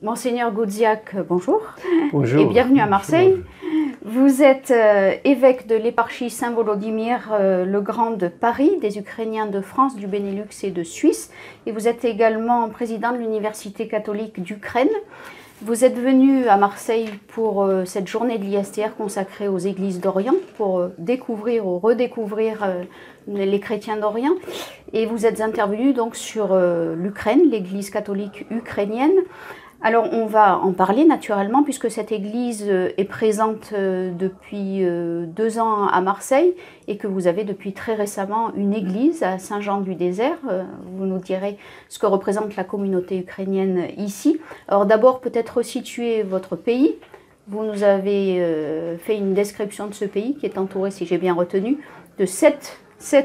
Monseigneur Goudziak, bonjour. Bonjour. Et bienvenue à Marseille. Bonjour. Vous êtes évêque de l'éparchie Saint-Volodymyr le Grand de Paris, des Ukrainiens de France, du Benelux et de Suisse. Et vous êtes également président de l'Université catholique d'Ukraine. Vous êtes venu à Marseille pour cette journée de l'ISTR consacrée aux églises d'Orient, pour découvrir ou redécouvrir les chrétiens d'Orient. Et vous êtes intervenu donc sur l'Ukraine, l'église catholique ukrainienne. Alors on va en parler naturellement puisque cette église est présente depuis 2 ans à Marseille et que vous avez depuis très récemment une église à Saint-Jean-du-Désert. Vous nous direz ce que représente la communauté ukrainienne ici. Alors d'abord peut-être resituer votre pays. Vous nous avez fait une description de ce pays qui est entouré, si j'ai bien retenu, de 7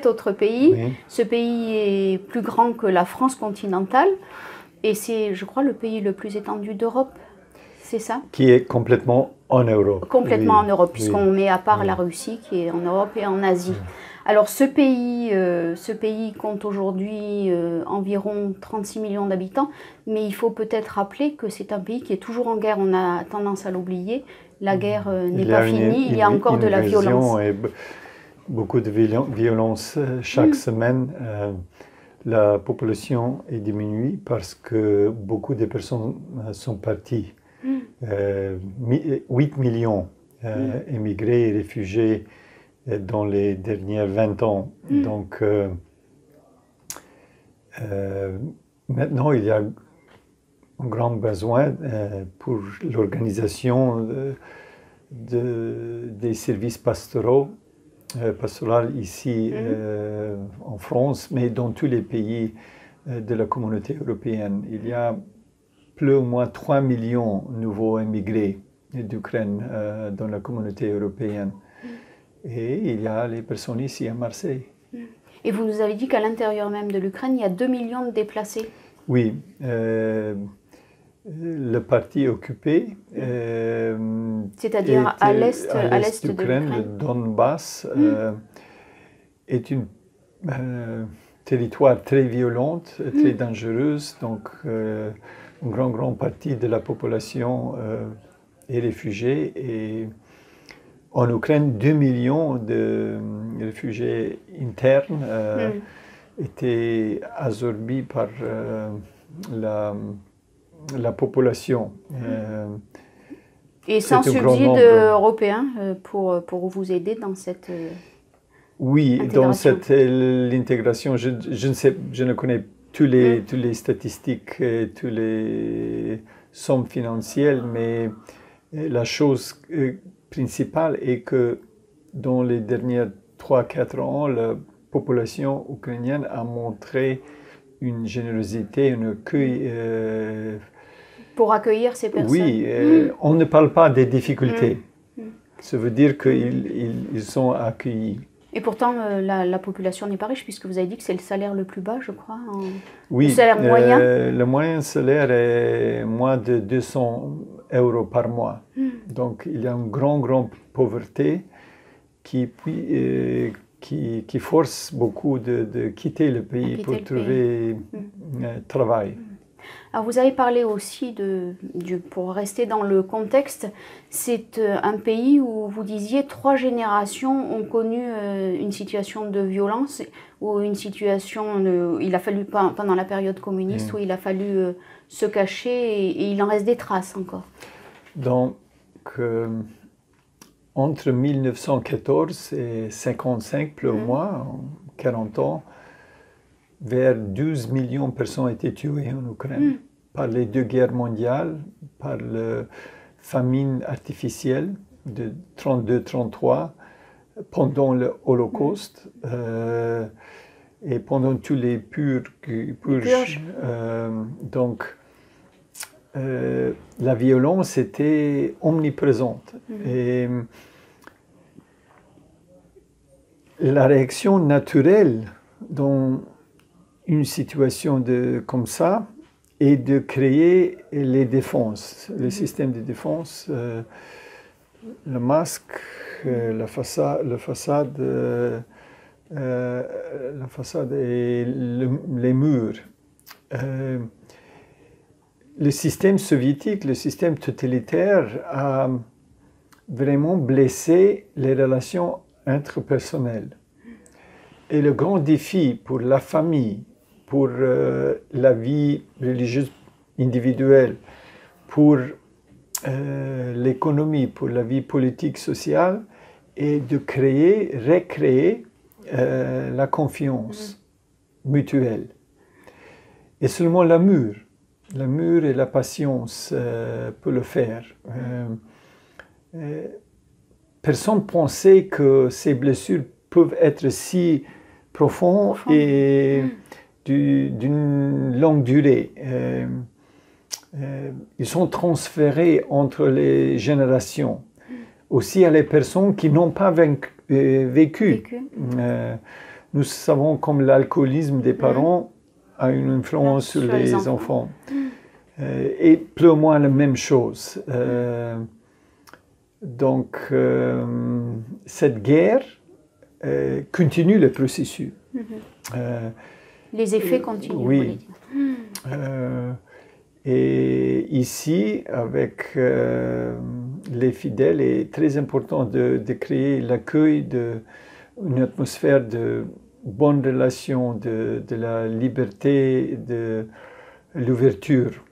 autres pays. Oui. Ce pays est plus grand que la France continentale. Et c'est, je crois, le pays le plus étendu d'Europe, c'est ça? Qui est complètement en Europe. Complètement Oui. en Europe, puisqu'on Oui. met à part Oui. la Russie qui est en Europe et en Asie. Oui. Alors ce pays compte aujourd'hui environ 36 millions d'habitants, mais il faut peut-être rappeler que c'est un pays qui est toujours en guerre. On a tendance à l'oublier. La guerre n'est pas finie, il y a encore de la violence. Et beaucoup de violence chaque semaine. La population est diminuée parce que beaucoup de personnes sont parties. 8 millions émigrés et réfugiés dans les dernières 20 ans. Donc, maintenant, il y a un grand besoin pour l'organisation des services pastoraux ici en France, mais dans tous les pays de la communauté européenne. Il y a plus ou moins 3 millions de nouveaux immigrés d'Ukraine dans la communauté européenne. Et il y a les personnes ici à Marseille. Et vous nous avez dit qu'à l'intérieur même de l'Ukraine, il y a 2 millions de déplacés. Oui. Le parti occupé, c'est-à-dire à l'est de l'Ukraine, le Donbass, est un territoire très violent, très dangereux. Donc, une grande partie de la population est réfugiée. Et en Ukraine, 2 millions de réfugiés internes étaient absorbés par la population. Et sans subside européen pour vous aider dans cette oui, intégration. Dans cette l'intégration, je ne connais toutes les statistiques, toutes les sommes financières, mais la chose principale est que dans les derniers 3-4 ans, la population ukrainienne a montré une générosité, un accueil. Pour accueillir ces personnes. Oui, on ne parle pas des difficultés. Ça veut dire qu'ils sont accueillis. Et pourtant, la population n'est pas riche, puisque vous avez dit que c'est le salaire le plus bas, je crois. Oui, le salaire moyen. Le moyen salaire est moins de 200 € par mois. Donc, il y a une grande pauvreté qui force beaucoup de quitter le pays pour trouver travail. Alors vous avez parlé aussi pour rester dans le contexte, c'est un pays où vous disiez 3 générations ont connu une situation de violence ou une situation, il a fallu pendant la période communiste où il a fallu se cacher et il en reste des traces encore. Donc entre 1914 et 1955, plus ou moins, en 40 ans, vers 12 millions de personnes ont été tuées en Ukraine par les 2 guerres mondiales, par la famine artificielle de 32-33, pendant le Holocauste et pendant tous les purges. Donc, la violence était omniprésente. Et la réaction naturelle dans une situation comme ça est de créer les défenses, les systèmes de défense, le masque, la façade et les murs. le système soviétique, le système totalitaire a vraiment blessé les relations interpersonnelles. Et le grand défi pour la famille, pour la vie religieuse individuelle, pour l'économie, pour la vie politique, sociale, est de recréer la confiance mutuelle. Et seulement l'amour et la patience peuvent le faire. Personne ne pensait que ces blessures peuvent être si profondes et d'une longue durée. Ils sont transférés entre les générations, aussi à les personnes qui n'ont pas vécu. Nous savons comme l'alcoolisme des parents a une influence sur les enfants. Et plus ou moins la même chose. Donc, cette guerre continue le processus. Les effets continuent. Oui. Et ici, avec les fidèles, il est très important de créer l'accueil d'une atmosphère de bonnes relations, de la liberté, de l'ouverture.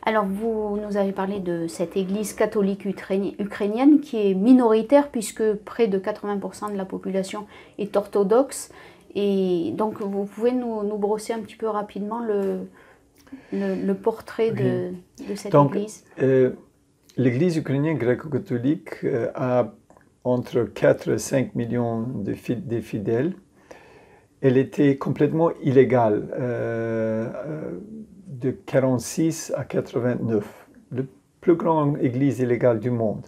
Alors, vous nous avez parlé de cette église catholique ukrainienne qui est minoritaire puisque près de 80% de la population est orthodoxe. Et donc, vous pouvez nous brosser un petit peu rapidement le portrait de cette église. L'église ukrainienne gréco-catholique a entre 4 et 5 millions de fidèles. Elle était complètement illégale de 1946 à 1989, la plus grande église illégale du monde.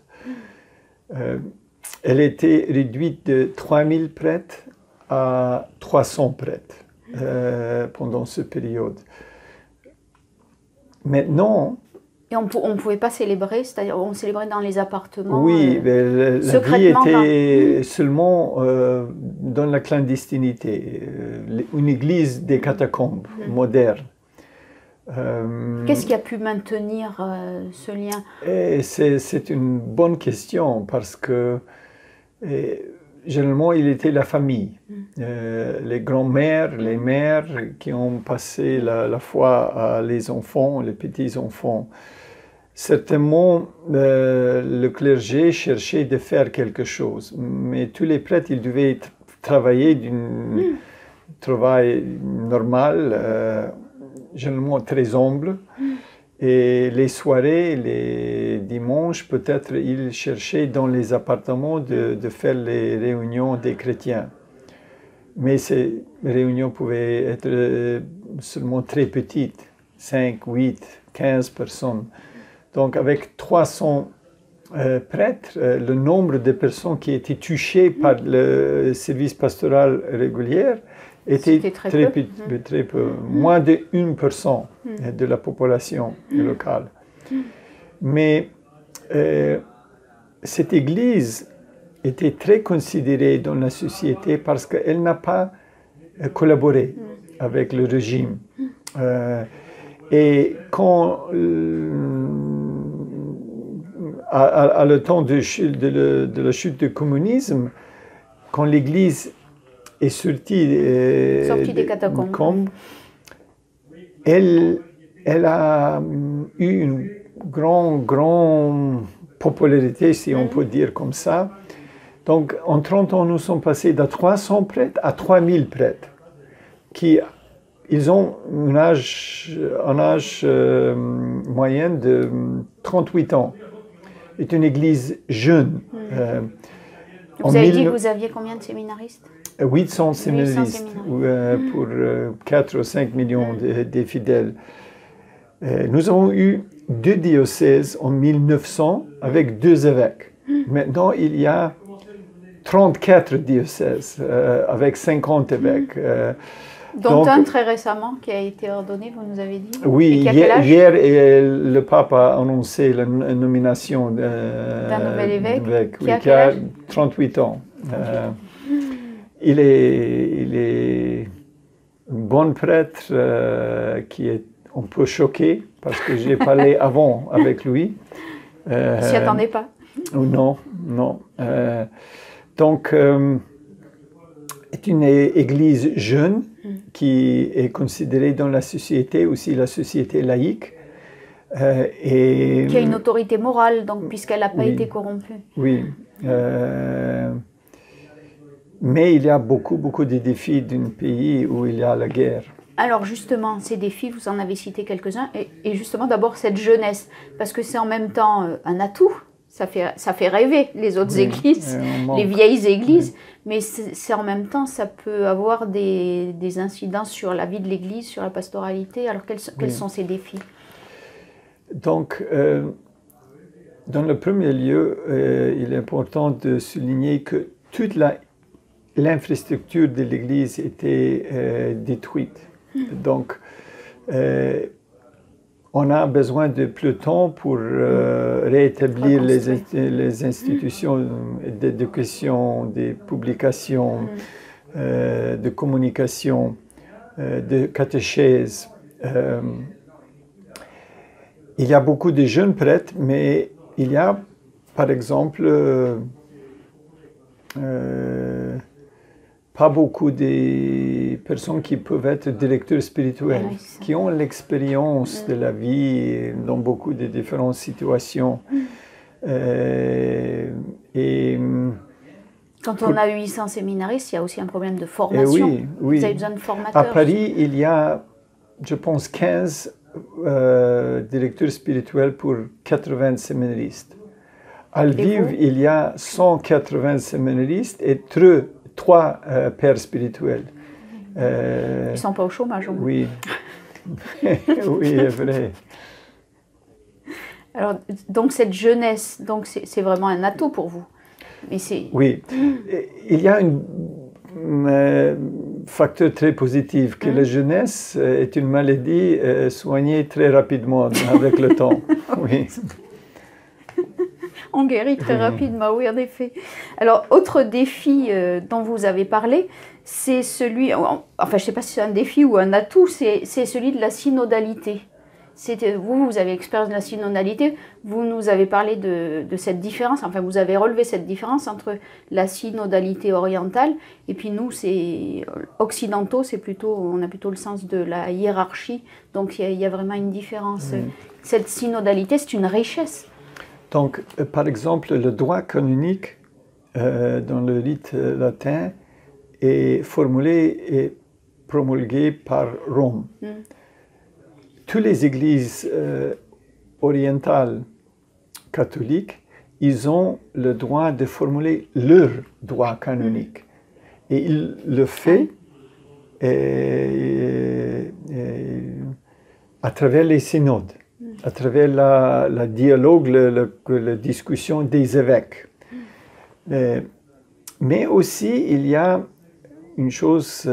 Elle était réduite de 3000 prêtres à 300 prêtres pendant cette période. Maintenant... Et on ne pouvait pas célébrer, c'est-à-dire on célébrait dans les appartements. Oui, mais la vie était seulement dans la clandestinité, une église des catacombes modernes. Qu'est-ce qui a pu maintenir ce lien? C'est une bonne question parce que généralement il était la famille, les grands-mères, les mères qui ont passé la foi à les enfants, les petits-enfants. Certainement, le clergé cherchait de faire quelque chose, mais tous les prêtres, ils devaient travailler d'un travail normal, généralement très humble. Et les soirées, les dimanches, peut-être, ils cherchaient dans les appartements de faire les réunions des chrétiens. Mais ces réunions pouvaient être seulement très petites, 5, 8, 15 personnes. Donc, avec 300 prêtres, le nombre de personnes qui étaient touchées par le service pastoral régulier était très peu, moins de 1% de la population locale. Mais cette église était très considérée dans la société parce qu'elle n'a pas collaboré avec le régime. Et quand à le temps de la chute du communisme, quand l'Église est sortie des catacombes, elle a eu une grande popularité, si on peut dire comme ça. Donc, en 30 ans, nous sommes passés de 300 prêtres à 3000 prêtres, ils ont un âge moyen de 38 ans. C'est une église jeune. Vous avez dit que vous aviez combien de séminaristes? 800 séminaristes pour 4 ou 5 millions de fidèles. Nous avons eu 2 diocèses en 1900 avec 2 évêques. Maintenant, il y a 34 diocèses avec 50 évêques. Donc, un très récemment qui a été ordonné, vous nous avez dit. Oui, hier le pape a annoncé la nomination d'un nouvel évêque qui a 38 ans. Il est un bon prêtre qui est un peu choqué parce que j'ai parlé avant avec lui. S'y attendait pas. Non, non. Donc, c'est une église jeune qui est considérée dans la société, aussi la société laïque. Et qui a une autorité morale, donc, puisqu'elle n'a pas été corrompue. Oui. Mais il y a beaucoup, beaucoup de défis d'un pays où il y a la guerre. Alors justement, ces défis, vous en avez cité quelques-uns, et justement d'abord cette jeunesse, parce que c'est en même temps un atout, ça fait rêver les autres églises, les vieilles églises, mais c'est en même temps, ça peut avoir des incidences sur la vie de l'église, sur la pastoralité. Alors quels sont ces défis? Donc, dans le premier lieu, il est important de souligner que toute l'infrastructure de l'Église était détruite. Donc, on a besoin de plus de temps pour rétablir les institutions d'éducation, de publication, de communication, de catéchèse. Il y a beaucoup de jeunes prêtres, mais il y a, par exemple, pas beaucoup de personnes qui peuvent être directeurs spirituels, qui ont l'expérience de la vie dans beaucoup de différentes situations. Quand on a 800 séminaristes, il y a aussi un problème de formation. Oui, oui. Vous avez besoin de formateurs. À Paris, il y a, je pense, 15 directeur spirituel pour 80 séminaristes. À Lviv, il y a 180 séminaristes et 3 pères spirituels. Ils ne sont pas au chômage. Oui, oui, c'est vrai. Alors, donc cette jeunesse, donc c'est vraiment un atout pour vous. Mais oui, il y a un facteur très positif, que la jeunesse est une maladie soignée très rapidement avec le temps. Oui. On guérit très rapidement, oui, en effet. Alors, autre défi dont vous avez parlé, c'est celui, enfin, je ne sais pas si c'est un défi ou un atout, c'est celui de la synodalité. Vous avez l'expérience de la synodalité, vous nous avez parlé de cette différence, enfin vous avez relevé cette différence entre la synodalité orientale et puis nous, c'est occidentaux, on a plutôt le sens de la hiérarchie, donc il y a vraiment une différence. Cette synodalité, c'est une richesse. Donc, par exemple, le droit canonique dans le rite latin est formulé et promulgué par Rome. Toutes les églises orientales catholiques, ils ont le droit de formuler leur droit canonique. Et ils le font à travers les synodes, à travers la dialogue, la discussion des évêques. Mais aussi, il y a une chose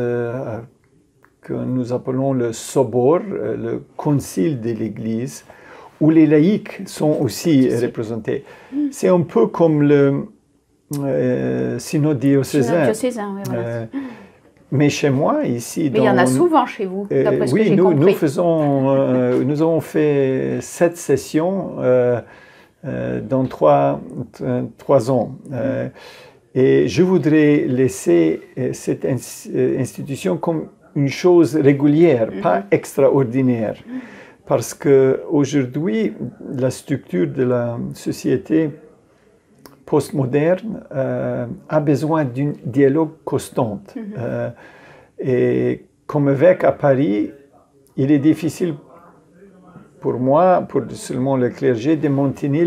que nous appelons le sobor, le concile de l'Église, où les laïcs sont aussi représentés. C'est un peu comme le synode diocésain. Oui, voilà. Mais chez moi, ici... Mais il y en a souvent chez vous, d'après ce que j'ai compris. Nous avons fait 7 sessions dans 3 ans. Et je voudrais laisser cette institution comme une chose régulière, pas extraordinaire. Parce qu'aujourd'hui, la structure de la société postmoderne a besoin d'un dialogue constant. Et comme évêque à Paris, il est difficile pour moi, pour seulement le clergé, de maintenir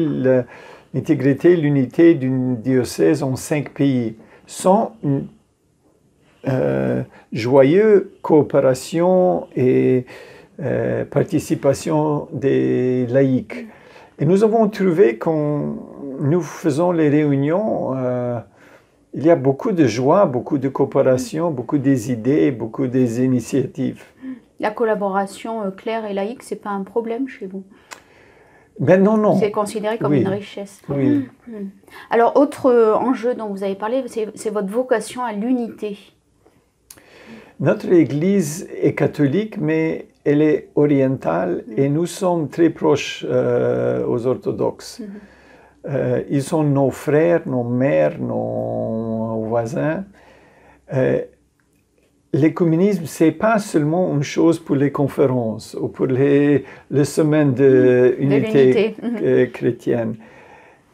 l'intégrité, l'unité d'une diocèse en 5 pays, sans une joyeuse coopération et participation des laïcs. Et nous avons trouvé quand nous faisons les réunions, il y a beaucoup de joie, beaucoup de coopération, beaucoup des idées, beaucoup des initiatives. La collaboration claire et laïque, ce n'est pas un problème chez vous? Ben non, non. C'est considéré comme une richesse. Oui. Alors, autre enjeu dont vous avez parlé, c'est votre vocation à l'unité. Notre Église est catholique, mais elle est orientale et nous sommes très proches aux orthodoxes. Ils sont nos frères, nos mères, nos voisins. L'écuménisme, ce n'est pas seulement une chose pour les conférences ou pour les semaines d'unité chrétienne.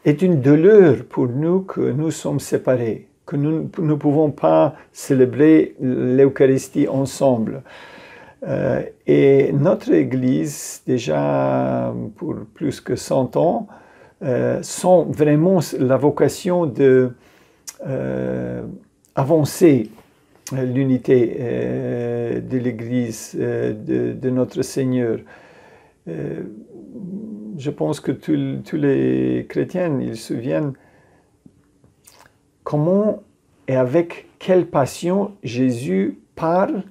C'est une douleur pour nous que nous sommes séparés, que nous ne pouvons pas célébrer l'Eucharistie ensemble. Et notre Église, déjà pour plus que 100 ans, sont vraiment la vocation d'avancer l'unité de l'Église de notre Seigneur. Je pense que tous les chrétiens, ils se souviennent comment et avec quelle passion Jésus parle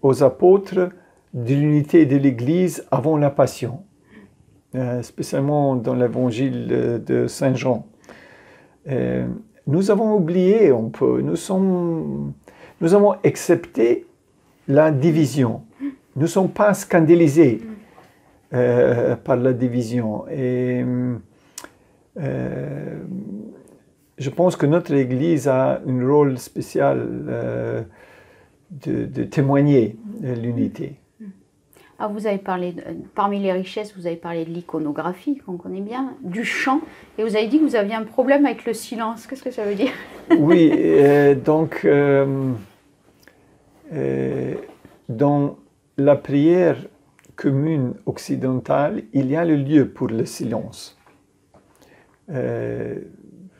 aux apôtres de l'unité de l'Église avant la Passion, spécialement dans l'Évangile de Saint Jean. Nous avons oublié un peu, nous avons accepté la division. Nous ne sommes pas scandalisés par la division. Et je pense que notre Église a un rôle spécial de témoigner l'unité. Ah, vous avez parlé, parmi les richesses, vous avez parlé de l'iconographie, qu'on connaît bien, du chant, et vous avez dit que vous aviez un problème avec le silence. Qu'est-ce que ça veut dire? Oui, donc, dans la prière commune occidentale, il y a le lieu pour le silence.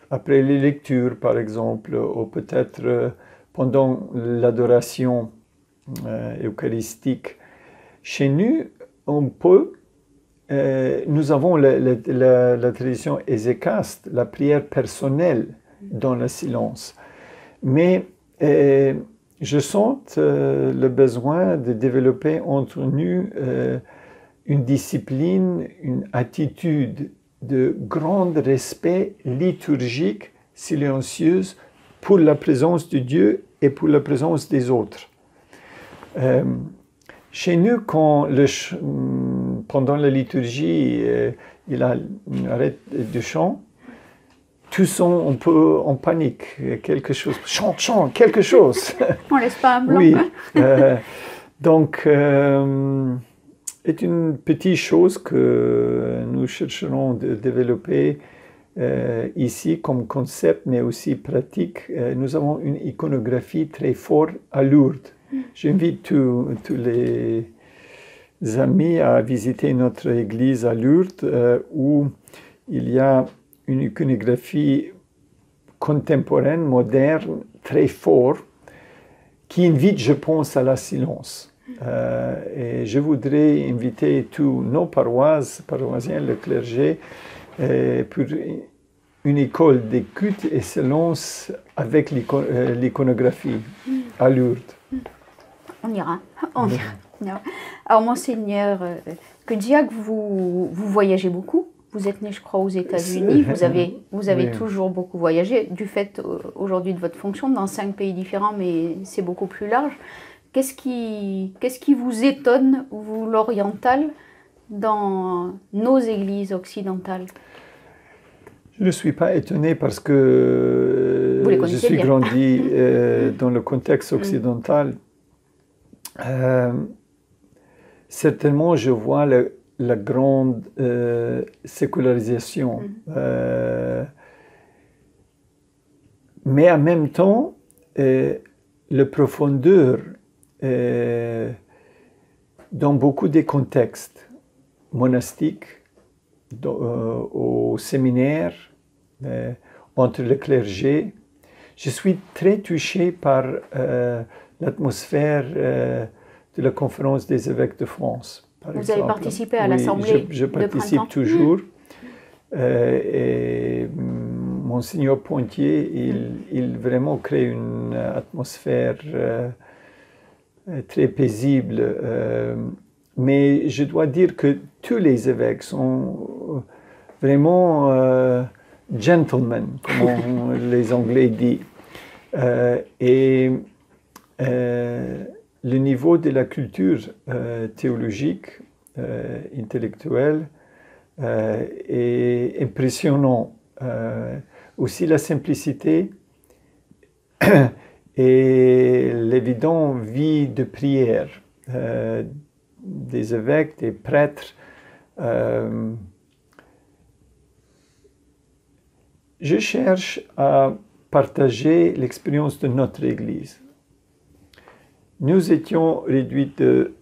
Après les lectures, par exemple, ou peut-être pendant l'adoration eucharistique, chez nous, nous avons la tradition ézéchaste, la prière personnelle dans le silence. Mais je sens le besoin de développer entre nous une discipline, une attitude de grand respect liturgique, silencieuse, pour la présence de Dieu et pour la présence des autres. Chez nous, pendant la liturgie, il y a une arrêt de chant, tous sont un peu en panique, quelque chose, chante, quelque chose. On laisse pas un blanc. Oui, donc c'est une petite chose que nous chercherons de développer ici comme concept, mais aussi pratique. Nous avons une iconographie très forte à Lourdes. J'invite tous les amis à visiter notre église à Lourdes où il y a une iconographie contemporaine, moderne, très forte, qui invite, je pense, à la silence. Et je voudrais inviter tous nos paroissiens, le clergé, pour une école d'écoute et silence avec l'iconographie à Lourdes. On ira. On ira. Alors, Monseigneur Kudziak, vous voyagez beaucoup. Vous êtes né, je crois, aux États-Unis. Vous avez toujours beaucoup voyagé, du fait aujourd'hui de votre fonction, dans 5 pays différents, mais c'est beaucoup plus large. Qu'est-ce qui vous étonne, vous, l'oriental, dans nos églises occidentales? Je ne suis pas étonné parce que je suis grandi dans le contexte occidental. Certainement, je vois la grande sécularisation. Mais en même temps, la profondeur dans beaucoup de contextes monastiques, au séminaire, entre le clergé. Je suis très touché par l'atmosphère de la conférence des évêques de France. Vous avez participé à l'Assemblée je participe toujours. Et Monseigneur Pontier, il vraiment crée une atmosphère très paisible. Mais je dois dire que tous les évêques sont vraiment gentlemen, comme les Anglais disent. Et le niveau de la culture théologique, intellectuelle, est impressionnant. Aussi la simplicité et l'évidente vie de prière des évêques, des prêtres. Je cherche à partager l'expérience de notre Église. Nous étions réduits de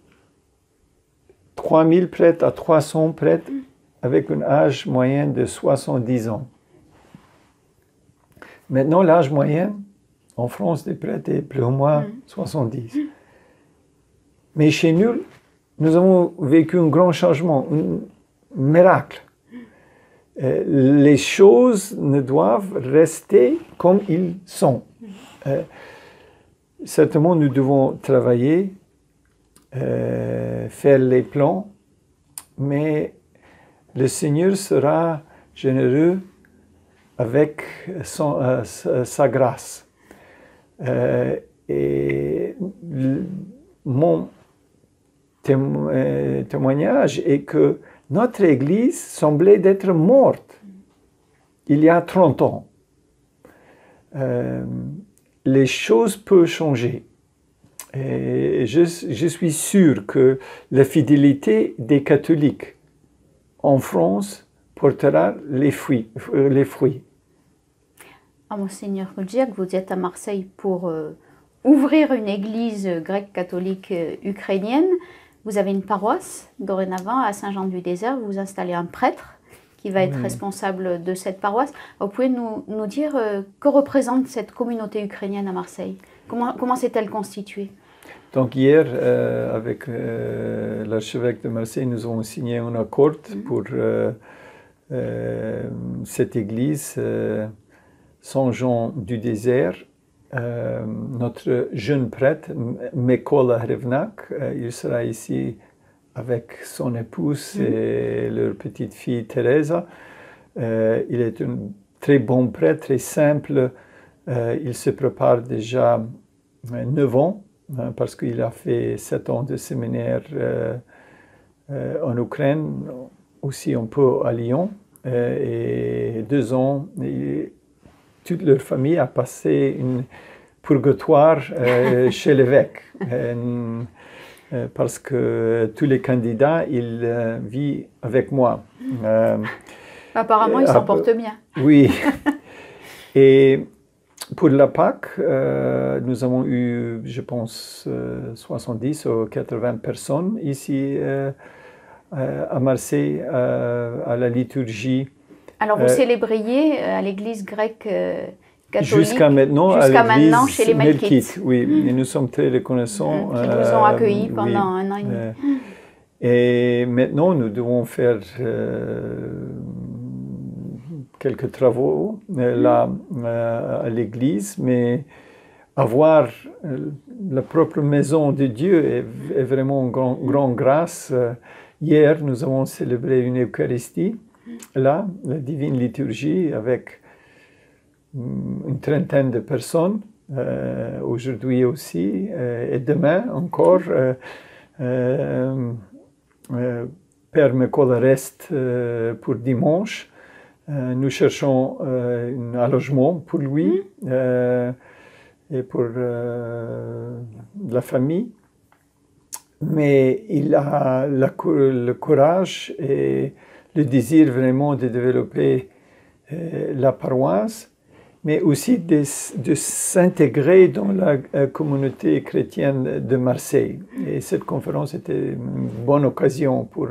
3000 prêtres à 300 prêtres avec un âge moyen de 70 ans. Maintenant, l'âge moyen en France des prêtres est plus ou moins 70. Mais chez nous, nous avons vécu un grand changement, un miracle. Les choses ne doivent rester comme ils sont. Certainement, nous devons travailler, faire les plans, mais le Seigneur sera généreux avec sa grâce. Et mon témoignage est que notre Église semblait être morte il y a 30 ans. Les choses peuvent changer. Et je suis sûr que la fidélité des catholiques en France portera les fruits. Ah, Monseigneur Rudjak, vous êtes à Marseille pour ouvrir une église grecque catholique ukrainienne. Vous avez une paroisse dorénavant à Saint-Jean-du-Désert. Vous installez un prêtre qui va être responsable de cette paroisse. Vous pouvez nous dire que représente cette communauté ukrainienne à Marseille? Comment s'est-elle constituée? Donc hier, avec l'archevêque de Marseille, nous avons signé un accord pour cette église Saint-Jean-du-Désert. Notre jeune prêtre, Mykola Hrevnak, il sera ici avec son épouse et leur petite fille Teresa. Il est un très bon prêtre, très simple. Il se prépare déjà 9 ans, parce qu'il a fait 7 ans de séminaire en Ukraine, aussi un peu à Lyon, et 2 ans. Toute leur famille a passé un purgatoire chez l'évêque, parce que tous les candidats, ils vivent avec moi. Apparemment, ils s'en portent bien. Oui. Et pour la Pâque, nous avons eu, je pense, 70 ou 80 personnes ici à Marseille, à la liturgie. Alors, vous célébriez à l'église grecque catholique jusqu'à maintenant chez les Melkites. Oui, et nous sommes très reconnaissants. Qui nous ont accueillis pendant un an et demi. Et maintenant, nous devons faire quelques travaux là à l'église, mais avoir la propre maison de Dieu est vraiment une grande grâce. Hier, nous avons célébré une Eucharistie, là, la divine liturgie, avec une trentaine de personnes, aujourd'hui aussi, et demain encore. Père Mykola reste pour dimanche. Nous cherchons un allogement pour lui et pour la famille. Mais il a le courage et le désir vraiment de développer la paroisse, mais aussi de s'intégrer dans la communauté chrétienne de Marseille. Et cette conférence était une bonne occasion pour...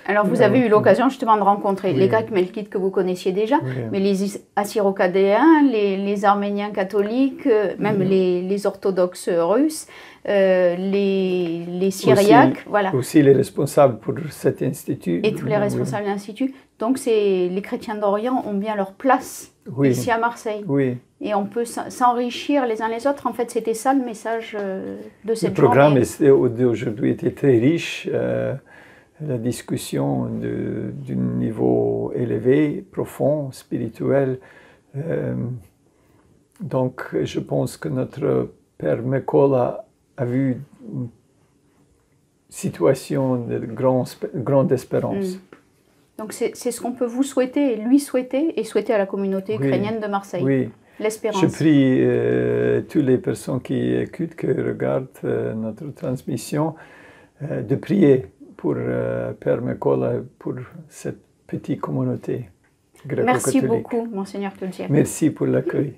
Alors, vous avez eu l'occasion justement de rencontrer les Grecs melkites que vous connaissiez déjà, mais les Assyro-Chaldéens, les Arméniens catholiques, même les orthodoxes russes, les Syriaques, aussi, voilà. Aussi les responsables pour cet institut. Et tous les responsables de l'institut. Donc, les chrétiens d'Orient ont bien leur place ici à Marseille. Oui. Et on peut s'enrichir les uns les autres. En fait, c'était ça le message de cette journée. Le programme d'aujourd'hui était très riche. La discussion d'un niveau élevé, profond, spirituel. Donc, je pense que notre Père Mekola a vu une situation de grande espérance. Donc c'est ce qu'on peut vous souhaiter, lui souhaiter, et souhaiter à la communauté ukrainienne de Marseille. Oui. L'espérance. Je prie toutes les personnes qui écoutent, qui regardent notre transmission, de prier pour Père Mekola, pour cette petite communauté gréco-catholique. Merci beaucoup, Monseigneur Tuljev. Merci pour l'accueil.